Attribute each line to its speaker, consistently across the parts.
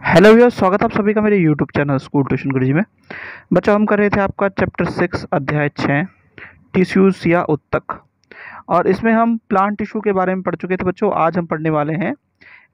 Speaker 1: Hello viewers, स्वागत है आप सभी का मेरे यूट्यूब चैनल स्कूल ट्यूशन गुरुजी में। बच्चों, हम कर रहे थे आपका चैप्टर 6 अध्याय 6 टिश्यूज या उत्तक। और इसमें हम प्लांट टिश्यू के बारे में पढ़ चुके थे बच्चों। आज हम पढ़ने वाले हैं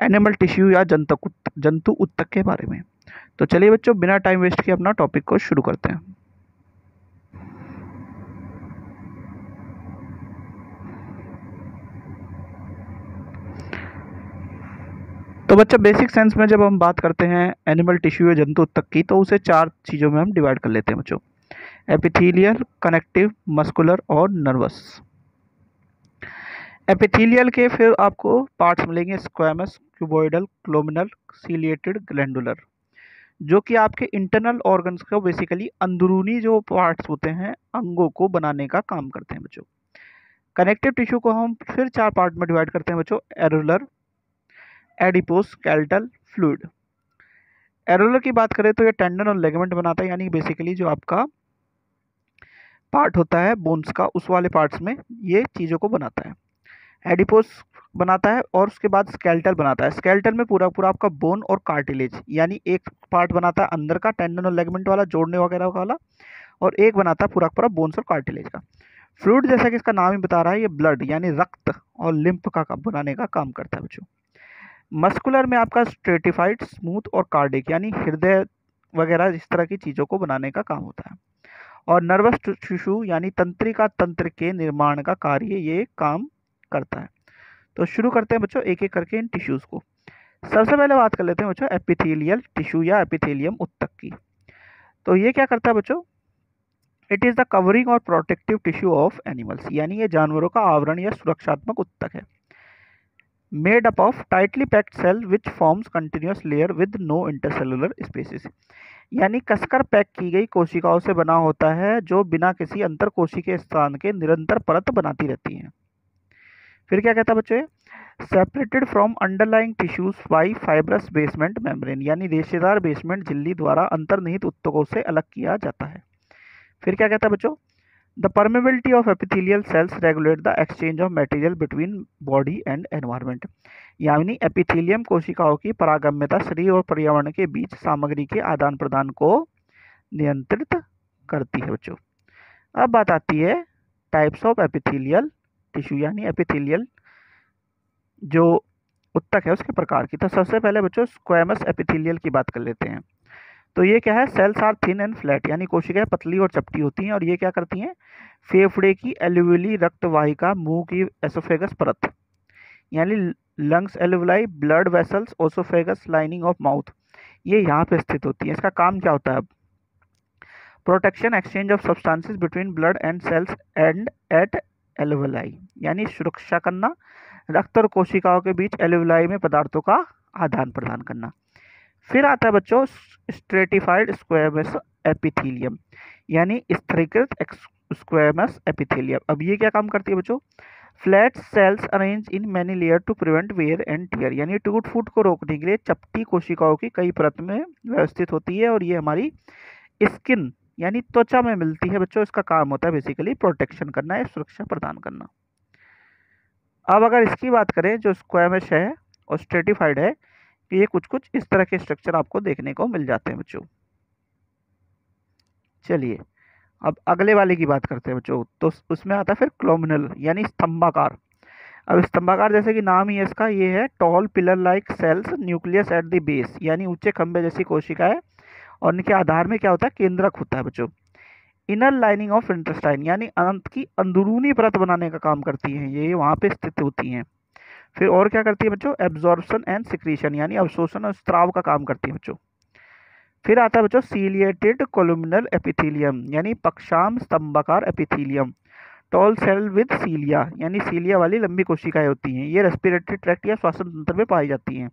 Speaker 1: एनिमल टिश्यू या जंतु उत्तक के बारे में। तो चलिए बच्चों, बिना टाइम वेस्ट किए अपना टॉपिक को शुरू करते हैं। तो बच्चा, बेसिक सेंस में जब हम बात करते हैं एनिमल टिश्यू या जंतु उत्तक की, तो उसे 4 चीज़ों में हम डिवाइड कर लेते हैं बच्चों। एपिथेलियल, कनेक्टिव, मस्कुलर और नर्वस। एपिथेलियल के फिर आपको पार्ट्स मिलेंगे स्क्वैमस, क्यूबॉइडल, क्लोमिनल, सीलिएटेड, ग्लैंडुलर, जो कि आपके इंटरनल ऑर्गन्स को बेसिकली अंदरूनी जो पार्ट्स होते हैं अंगों को बनाने का काम करते हैं बच्चों। कनेक्टिव टिश्यू को हम फिर 4 पार्ट में डिवाइड करते हैं बच्चों। एरुलर, एडिपोस, स्केलेटल, फ्लूइड। एरुलर की बात करें तो ये टेंडन और लेगमेंट बनाता है, यानी बेसिकली जो आपका पार्ट होता है बोन्स का, उस वाले पार्ट्स में ये चीज़ों को बनाता है। एडिपोस बनाता है और उसके बाद स्केलेटल बनाता है। स्केलेटल में पूरा पूरा आपका बोन और कार्टिलेज, यानी एक पार्ट बनाता है अंदर का टेंडन और लेगमेंट वाला, जोड़ने वगैरह वाला, और एक बनाता है पूरा पूरा बोन्स और कार्टिलेज का। फ्लूइड, जैसा कि इसका नाम ही बता रहा है, ये ब्लड यानी रक्त और लिम्फ का बनाने का काम करता है बच्चों। मस्कुलर में आपका स्ट्रेटिफाइड, स्मूथ और कार्डिक, यानी हृदय वगैरह इस तरह की चीज़ों को बनाने का काम होता है। और नर्वस टिश्यू यानी तंत्रिका तंत्र के निर्माण का कार्य ये काम करता है। तो शुरू करते हैं बच्चों एक एक करके इन टिश्यूज को। सबसे पहले बात कर लेते हैं बच्चों एपिथेलियल टिश्यू या एपिथेलियम उत्तक की। तो ये क्या करता है बच्चों? इट इज़ द कवरिंग और प्रोटेक्टिव टिश्यू ऑफ एनिमल्स, यानी ये जानवरों का आवरण या सुरक्षात्मक उत्तक है। Made up of tightly packed cell which forms continuous layer with no intercellular spaces, यानी कसकर पैक की गई कोशिकाओं से बना होता है जो बिना किसी अंतर कोशिकीय स्थान के निरंतर परत बनाती रहती हैं। फिर क्या कहता है बच्चों? Separated from underlying tissues by fibrous basement membrane, यानी रेशेदार बेसमेंट झिल्ली द्वारा अंतर्निहित उत्तकों से अलग किया जाता है। फिर क्या कहता है बच्चों? The permeability of epithelial cells regulate the exchange of material between body and environment, यानी एपिथेलियम कोशिकाओं की परागम्यता शरीर और पर्यावरण के बीच सामग्री के आदान प्रदान को नियंत्रित करती है बच्चों। अब बात आती है टाइप्स ऑफ एपिथेलियल टिश्यू, यानी एपिथेलियल जो उत्तक है उसके प्रकार की। तो सबसे पहले बच्चों स्क्वैमस एपिथेलियल की बात कर लेते हैं। तो ये क्या है? Cells are thin and flat, यानी कोशिकाएं पतली और चपटी होती हैं, और ये क्या करती हैं? फेफड़े की एल्यूविली रक्तवाहिका, मुंह की एसोफेगस परत, यानी lungs alveoli, blood vessels, oesophagus lining of mouth, ये यहाँ पे स्थित होती है। इसका काम क्या होता है? अब protection, exchange of substances between blood and cells and at alveoli, यानी सुरक्षा करना, रक्त और कोशिकाओं के बीच एल्यूविलाई में पदार्थों का आदान प्रदान करना। फिर आता है बच्चों स्ट्रेटिफाइड स्क्वैमस एपिथेलियम, यानी स्तरीकृत स्क्वैमस एपिथेलियम। अब ये क्या काम करती है बच्चों? Flat cells arrange in many layer to prevent wear and tear, यानी टूट फूट को रोकने के लिए चपटी कोशिकाओं की कई परत में व्यवस्थित होती है, और ये हमारी स्किन यानी त्वचा में मिलती है बच्चों। इसका काम होता है बेसिकली प्रोटेक्शन करना या सुरक्षा प्रदान करना। अब अगर इसकी बात करें, जो स्क्वैमस है और स्ट्रेटिफाइड है, कि ये कुछ कुछ इस तरह के स्ट्रक्चर आपको देखने को मिल जाते हैं बच्चों। चलिए अब अगले वाले की बात करते हैं बच्चों। तो उसमें आता है फिर क्लोमिनल, यानी स्तंभाकार। अब स्तंभाकार जैसे कि नाम ही है इसका, ये है tall pillar like cells, nucleus at the base, यानी ऊंचे खंभे जैसी कोशिका है, और इनके आधार में क्या होता है? केंद्रक होता है बच्चों। इनर लाइनिंग ऑफ इंटेस्टाइन, यानी अंत की अंदरूनी परत बनाने का काम करती हैं, ये वहाँ पे स्थित होती हैं। फिर और क्या करती है बच्चों? एब्जॉर्प्शन एंड सिक्रीशन, यानी अवशोषण और स्त्राव का काम करती है बच्चों। फिर आता है बच्चों सीलिएटेड कोलुमिनल एपिथेलियम, यानी पक्षाम स्तंभाकार एपिथेलियम। टॉल सेल विद सीलिया, यानी सीलिया वाली लंबी कोशिकाएं होती हैं, ये रेस्पिरेटरी ट्रैक्ट या श्वसन तंत्र में पाई जाती हैं।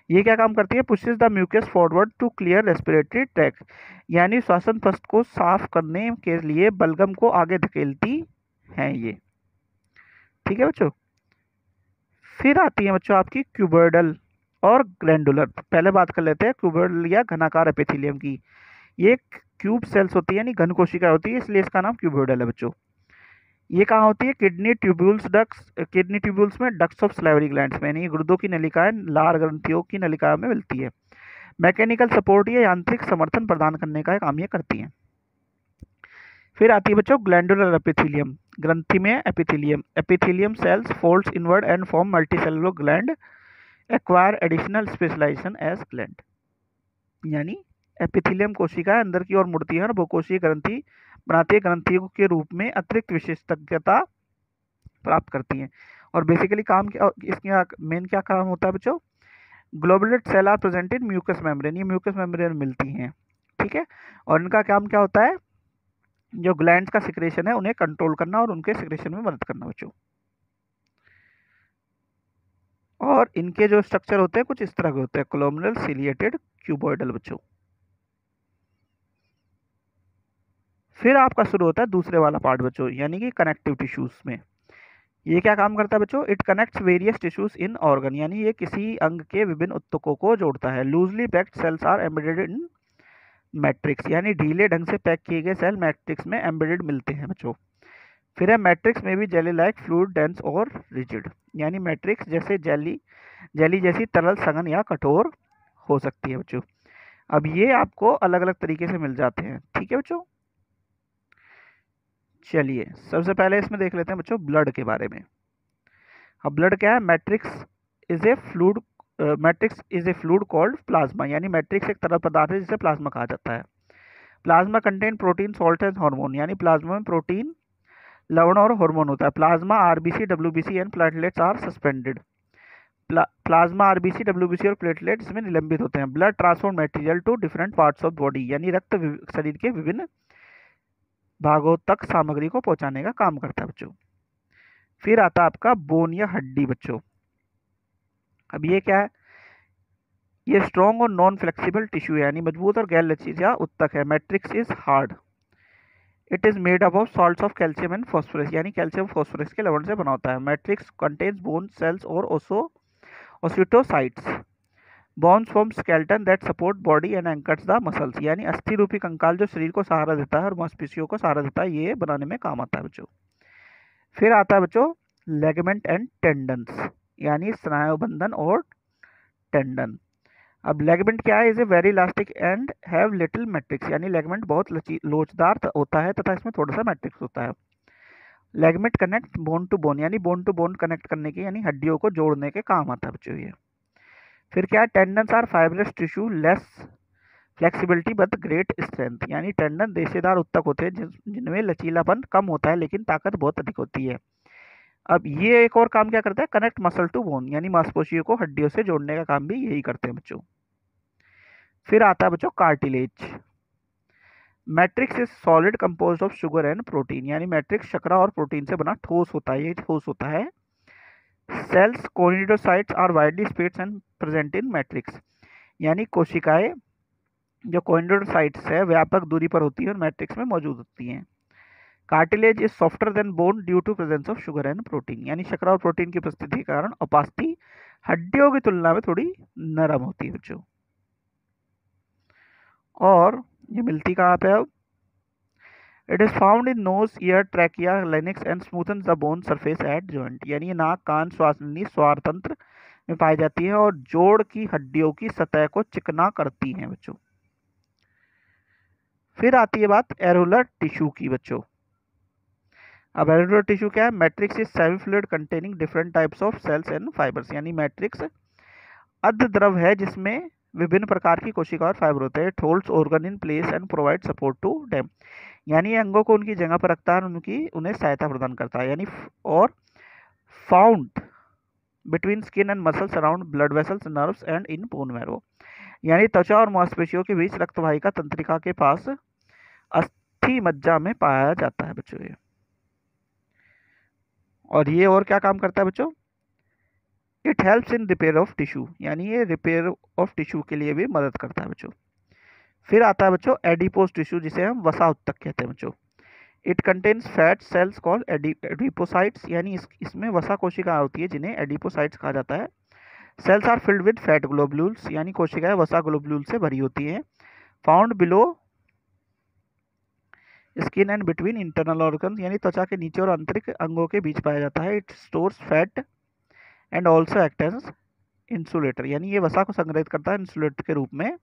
Speaker 1: ये क्या काम करती है? Pushes the mucus forward to clear respiratory tract, यानी श्वसन पथ को साफ करने के लिए बलगम को आगे धकेलती हैं ये। ठीक है बच्चों। फिर आती है बच्चों आपकी क्यूबॉइडल और ग्लैंडुलर। पहले बात कर लेते हैं क्यूबॉइडल या घनाकार एपिथेलियम की। ये क्यूब सेल्स होती है, यानी घन कोशिका होती है, इसलिए इसका नाम क्यूबॉइडल है बच्चों। ये कहाँ होती है? Kidney tubules ducts, kidney tubules में डक्ट्स ऑफ सलाइवरी ग्लैंड्स में, यानी गुर्दों की नलिकाएं लार ग्रंथियों की नलिकाओं में मिलती है। मैकेनिकल सपोर्ट या यांत्रिक समर्थन प्रदान करने का काम ये करती हैं। फिर आती है बच्चों ग्लैंडुलर एपिथेलियम, ग्रंथि में epithelium. Epithelium cells folds inward and form multicellular gland, acquire additional specialisation as gland. यानी एपिथेलियम कोशिका अंदर की ओर मुड़ती है और बहुकोशीय ग्रंथि बनाती है, ग्रंथियों के रूप में अतिरिक्त विशेषज्ञता प्राप्त करती हैं। और बेसिकली काम क्या, इसका मेन क्या काम होता है बच्चों, goblet cell are present in mucus membrane, ये म्यूकस मेम्ब्रेन मिलती हैं, ठीक है। और इनका काम क्या होता है, जो ग्लैंड्स का सिक्रेशन है उन्हें कंट्रोल करना और उनके सिक्रेशन में मदद करना बच्चों। और इनके जो स्ट्रक्चर होते हैं कुछ इस तरह के होते हैं, कोलोमिनल, सिलिएटेड, क्यूबॉइडल बच्चों। फिर आपका शुरू होता है दूसरे वाला पार्ट बच्चों, यानी कि कनेक्टिव टिश्यूज में। ये क्या काम करता है बच्चों, it connects various tissues in organ, यानी ये किसी अंग के विभिन्न ऊतकों को जोड़ता है। Loosely packed cells are embedded in matrix, यानी ढीले ढंग से पैक किए गए सेल मैट्रिक्स में एम्बेडेड मिलते हैं बच्चों। फिर है मैट्रिक्स में भी जेली लाइक फ्लूइड डेंस और रिजिड, यानी मैट्रिक्स जैसे जेली जैसी तरल, सघन या कठोर हो सकती है बच्चों। अब ये आपको अलग अलग तरीके से मिल जाते हैं, ठीक है बच्चों। चलिए सबसे पहले इसमें देख लेते हैं बच्चों ब्लड के बारे में। अब ब्लड क्या है, matrix is a fluid called plasma, यानी मैट्रिक्स एक तरल पदार्थ है जिसे प्लाज्मा कहा जाता है। Plasma contain protein, salt and hormone, यानी प्लाज्मा में प्रोटीन, लवण और हार्मोन होता है। Plasma RBC, WBC and platelets are suspended, plasma RBC, WBC और प्लेटलेट्स इसमें निलंबित होते हैं। Blood transport material to different parts of body, यानी रक्त शरीर के विभिन्न भागों तक सामग्री को पहुंचाने का काम करता है बच्चों। फिर आता है आपका बोन या हड्डी बच्चों। अब ये क्या है, ये स्ट्रॉन्ग और नॉन फ्लेक्सिबल टिश्यू है, यानी मजबूत और गैर लचीला ऊतक है। Matrix is hard, it is made up of salts of calcium and phosphorus, यानी कैल्शियम फॉस्फोरस के लवण से बना होता है। मैट्रिक्स कंटेन्स बोन सेल्स और osteocytes, bones form skeleton that support body and anchors the muscles, यानी अस्थि रूपी कंकाल जो शरीर को सहारा देता है और मांसपेशियों को सहारा देता है, ये बनाने में काम आता है बच्चों। फिर आता है बच्चों लेगमेंट एंड टेंडन्स, यानी स्नायुबंधन और टेंडन। अब लेगमेंट क्या है, is a very elastic and have little matrix, यानी लेगमेंट बहुत लोचदार होता है तथा इसमें थोड़ा सा मैट्रिक्स होता है। Ligament connect bone to bone, यानी बोन टू बोन कनेक्ट करने के, यानी हड्डियों को जोड़ने के काम आता है बच्चों ये। फिर क्या है, tendons are fibrous tissue, less flexibility but great strength, यानी टेंडन रेशेदार ऊतक होते हैं जिनमें लचीलापन कम होता है लेकिन ताकत बहुत अधिक होती है। अब ये एक और काम क्या करता है, कनेक्ट मसल टू बोन, यानी मांसपेशियों को हड्डियों से जोड़ने का काम भी यही करते हैं बच्चों। फिर आता है बच्चों cartilage. Matrix is solid composed of sugar and protein, यानी मैट्रिक्स शर्करा और प्रोटीन से बना ठोस होता है, ये ठोस होता है। Cells chondrocytes are widely spread and present in matrix, यानी कोशिकाएं जो कोनिडोसाइट्स है व्यापक दूरी पर होती है और मैट्रिक्स में मौजूद होती हैं। Cartilage is softer than bone due to presence of sugar and protein, यानी शर्करा और प्रोटीन की उपस्थिति के कारण उपास्थि हड्डियों की तुलना में थोड़ी नरम होती है बच्चों। और ये मिलती कहाँ पे अब, it is found in nose, ear, trachea, larynx and smoothens the bone surface at joint, यानी ये नाक, कान, श्वास नली, स्वार तंत्र में पाई जाती है और जोड़ की हड्डियों की सतह को चिकना करती हैं बच्चों। फिर आती है बात एरोलर टिश्यू की बच्चों। अब एरोलर टिश्यू क्या है, matrix is semi fluid containing different types of cells and fibres, यानी मैट्रिक्स अर्ध द्रव है जिसमें विभिन्न प्रकार की कोशिका और फाइबर होते हैं। It holds organ in place and provide support to them, यानी अंगों को उनकी जगह पर रखता है और उन्हें सहायता प्रदान करता है। यानी और found between skin and muscles around blood vessels, nerves and in bone marrow, यानी त्वचा और मांसपेशियों के बीच रक्तवाहिका तंत्रिका के पास अस्थि मज्जा में पाया जाता है बच्चों ये। और ये और क्या काम करता है बच्चों, it helps in repair of tissue, यानी ये रिपेयर ऑफ टिश्यू के लिए भी मदद करता है बच्चों। फिर आता है बच्चों एडिपोज टिश्यू, जिसे हम वसा ऊतक कहते हैं बच्चों। It contains fat cells called adipocytes, यानी इसमें वसा कोशिकाएं होती है जिन्हें एडिपोसाइट्स कहा जाता है। Cells are filled with fat globules, यानी कोशिकाएं वसा ग्लोब्यूल से भरी होती हैं। Found below skin and between internal organ, यानी त्वचा के नीचे और आंतरिक अंगों के बीच पाया जाता है। It stores fat and also act as insulator, यानी ये वसा को संग्रहित करता है इंसुलेटर के रूप में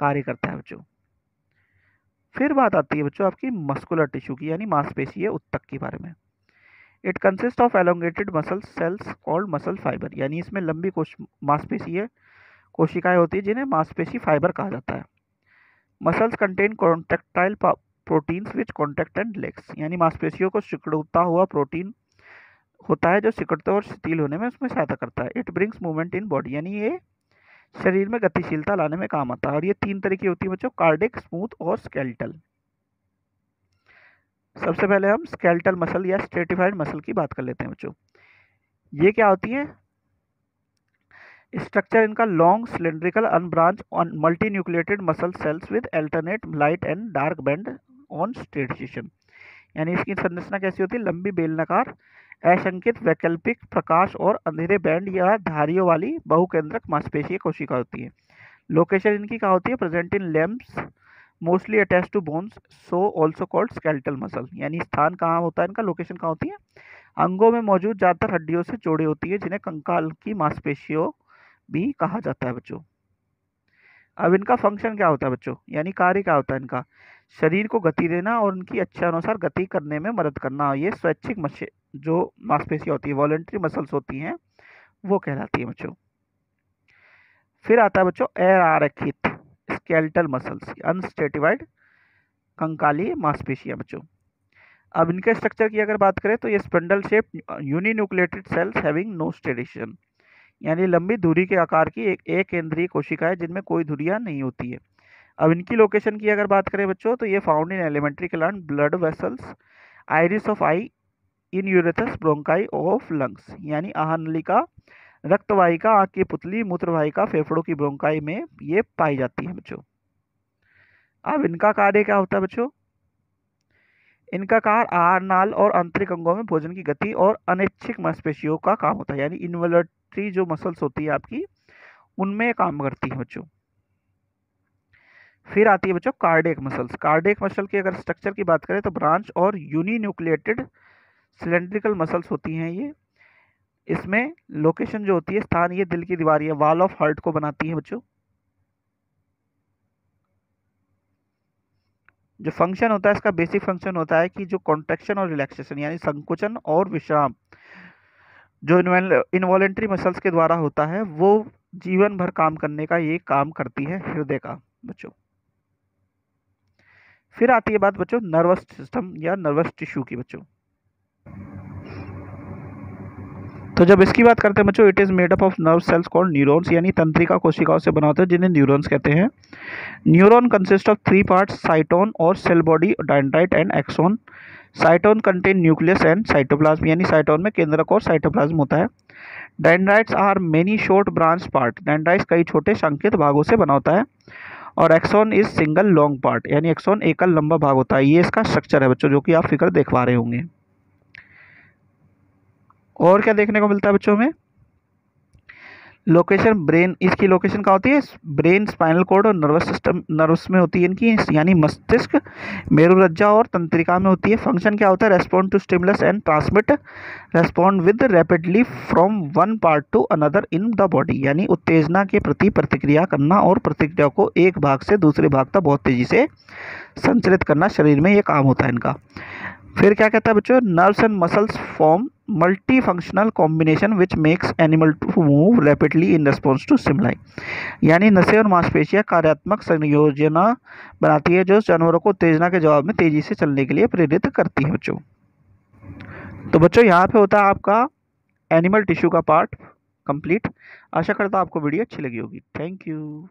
Speaker 1: कार्य करता है बच्चों। फिर बात आती है बच्चों आपकी मस्कुलर टिश्यू की, यानी मांसपेशीय उत्तक के बारे में। It consist of elongated muscle cells called muscle fibre, यानी इसमें लंबी मांसपेशीय कोशिकाएं होती है जिन्हें मांसपेशी फाइबर कहा जाता है। Muscles contain contractile proteins which contract and relax, यानी मांसपेशियों को सिकुड़ता हुआ प्रोटीन होता है जो सिकुड़ते और शिथिल होने में उसमें सहायता करता है। It brings movement in body, यानी ये शरीर में गतिशीलता लाने में काम आता है। और ये 3 तरह की होती है बच्चों, कार्डिक, स्मूथ और स्केलेटल। सबसे पहले हम स्केलेटल मसल या स्ट्रेटिफाइड मसल की बात कर लेते हैं बच्चों। ये क्या होती है? स्ट्रक्चर इनका long cylindrical unbranch on multinucleated muscle cells with alternate light and dark band on striation, यानी इसकी संरचना कैसी होती है? लंबी बेलनाकार अशंकित वैकल्पिक प्रकाश और अंधेरे बैंड या धारियों वाली बहुकेंद्रक मांसपेशीय कोशिका होती है। लोकेशन इनकी क्या होती है? Present in limbs mostly attach to bones, so also called skeletal muscle, यानी स्थान कहाँ होता है इनका, लोकेशन कहाँ होती है? अंगों में मौजूद ज्यादातर हड्डियों से जोड़ी होती है जिन्हें कंकाल की मांसपेशियों भी कहा जाता है बच्चों। अब इनका फंक्शन क्या होता है बच्चों, यानी कार्य क्या होता है इनका? शरीर को गति देना और उनकी इच्छानुसार गति करने में मदद करना। ये स्वैच्छिक जो मांसपेशियां होती है, वॉलेंट्री मसल्स होती हैं, वो कहलाती है बच्चों। फिर आता है बच्चों अआरेखित स्केलेटल मसल्स, अनस्ट्रेटिफाइड कंकालीय मांसपेशियां बच्चों। अब इनके स्ट्रक्चर की अगर बात करें तो ये spindle shape uninucleated cells having no striation, यानी लंबी धुरी के आकार की एक केंद्रीय कोशिका है जिनमें कोई धुरियां नहीं होती है। अब इनकी लोकेशन की अगर बात करें बच्चों तो ये found in alimentary gland, blood vessels, iris of eye, in urethras, bronchi of lungs, यानी आहारनलिका, रक्तवाहिका, आंख की पुतली, मूत्रवाहिका, फेफड़ों की ब्रोंकाई में ये पाई जाती है बच्चों। अब इनका कार्य क्या होता है बच्चों? इनका कार्य आहार नाल और आंतरिक अंगों में भोजन की गति और अनैच्छिक मांसपेशियों का काम होता है, यानी इन्वोल्यूटरी जो मसल्स होती है आपकी, उनमें काम करती है बच्चों। फिर आती है बच्चों कार्डियक मसल्स। कार्डियक मसल की अगर स्ट्रक्चर की बात करें तो ब्रांच और यूनिन्यूक्लिएटेड सिलेंड्रिकल मसल्स होती हैं ये। इसमें लोकेशन जो होती है, स्थान, ये दिल की दीवार या वॉल ऑफ हार्ट को बनाती है बच्चों। जो फंक्शन होता है इसका, बेसिक फंक्शन होता है कि जो कॉन्ट्रैक्शन और रिलैक्सेशन, यानी संकुचन और विश्राम, जो इनवॉलेंट्री मसल्स के द्वारा होता है, वो जीवन भर काम करने का ये काम करती है हृदय का बच्चों। फिर आती है बात बच्चों नर्वस सिस्टम या नर्वस टिश्यू की बच्चों। तो जब इसकी बात करते हैं बच्चों, it is made up of nerve cells called neurons, यानी तंत्रिका कोशिकाओं से बना होता है जिन्हें न्यूरॉन्स कहते हैं। Neuron consist of 3 parts, cyton और cell body, dendrite and axon. Cyton contain nucleus and cytoplasm, यानी साइटोन में केंद्रक और साइटोप्लाज्म होता है। Dendrites are many short branch part, dendrites कई छोटे संकेत भागों से बना होता है। और axon is single long part, यानी एक्सोन एकल लंबा भाग होता है। ये इसका स्ट्रक्चर है बच्चों, जो कि आप फिगर देख पा रहे होंगे। और क्या देखने को मिलता है बच्चों में? लोकेशन ब्रेन, इसकी लोकेशन क्या होती है? ब्रेन, स्पाइनल कॉर्ड और नर्वस सिस्टम, नर्व्स में होती है इनकी, यानी मस्तिष्क, मेरुरज्जा और तंत्रिका में होती है। फंक्शन क्या होता है? Respond to stimulus and transmit respond with rapidly from one part to another in the body, यानी उत्तेजना के प्रति प्रतिक्रिया करना और प्रतिक्रिया को एक भाग से दूसरे भाग तक बहुत तेजी से संचरित करना, शरीर में ये काम होता है इनका। फिर क्या कहता है बच्चों? Nerves and muscles form multi functional combination which makes animal to move rapidly in response to stimuli, यानी नसें और मांसपेशियां कार्यात्मक संयोजन बनाती है जो जानवरों को उत्तेजना के जवाब में तेजी से चलने के लिए प्रेरित करती है बच्चों। तो बच्चों यहाँ पे होता है आपका एनिमल टिश्यू का पार्ट कंप्लीट। आशा करता हूँ आपको वीडियो अच्छी लगी होगी। Thank you.